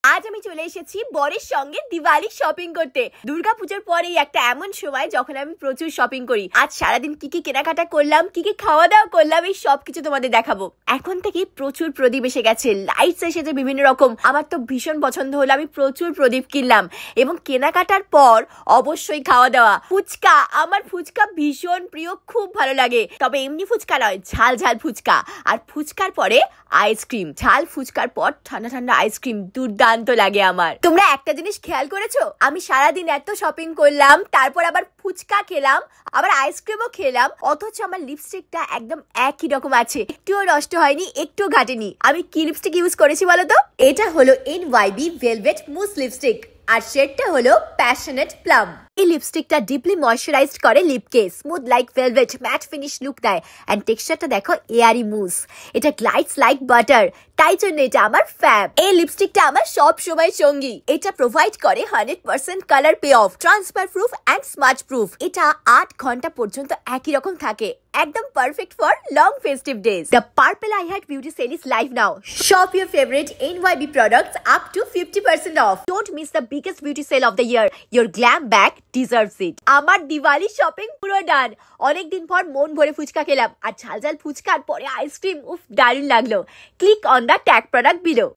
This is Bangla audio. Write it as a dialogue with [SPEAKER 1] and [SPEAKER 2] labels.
[SPEAKER 1] আজ আমি চলে এসেছি বরের সঙ্গে দিওয়ালি শপিং করতে। দুর্গাপূজার পরেই একটা এমন সময় যখন আমি প্রচুর শপিং করি। আজ সারাদিন কি কি কেনাকাটা করলাম, কি কি খাওয়া দাওয়া করলাম, এই সবকিছু তোমাদের দেখাবো। এখন থেকে প্রচুর প্রদীপ এসে গেছে, লাইটস এসেছে বিভিন্ন রকম। আমার তো ভীষণ পছন্দ হলো, আমি প্রচুর প্রদীপ কিনলাম। এবং কেনাকাটার পর অবশ্যই খাওয়া দাওয়া। ফুচকা, আমার ফুচকা ভীষণ প্রিয়, খুব ভালো লাগে। তবে এমনি ফুচকা নয়, ঝাল ঝাল ফুচকা। আর ফুচকার পরে আইসক্রিম। ঝাল ফুচকার পর ঠান্ডা ঠান্ডা আইসক্রিম দুর্দান্ত লাগে আমার। তোমরা একটা জিনিস খেয়াল করেছো, আমি সারাদিন এত শপিং করলাম, তারপর আবার ফুচকা খেলাম, আবার আইসক্রিমও খেলাম, অথচ আমার লিপস্টিকটা একদম একই রকম আছে, একটুও নষ্ট হয়নি, একটু ঘাটেনি। আমি কি লিপস্টিক ইউজ করেছি বলো তো? এটা হলো NYB ভেলভেট মুস লিপস্টিক, আর শেডটা হলো প্যাশনেট প্লাম। এই লিপস্টিকটা ডিপলি ময়শ্চারাইজড করে লিপকে, smooth like velvet matte finish look দেয়। এন্ড টেক্সচারটা দেখো এয়ারি মুস, এটা গ্লাইডস লাইক বাটার, তাই জন্য এটা আমার ফ্যাব। এই লিপস্টিকটা আমার সব সময় সঙ্গী। এটা প্রোভাইড করে 100% colour pay off, transfer proof and smudge proof. এটা 8 ঘন্টা পর্যন্ত একই রকম থাকে, একদম perfect for long festive days. The Purple I Heart Beauty Sale is live now. Shop your favorite NYB products up to 50% off. Don't miss the biggest beauty sale of the year. Your glam bag deserves it. আমার দিওয়ালি শপিং পুরো ডান। অনেকদিন পর মন ভরে ফুচকা খেলাম, আর ঝাল ঝাল ফুচকার পরে আইসক্রিম, উফ দারুণ লাগলো। Click on the tag product below.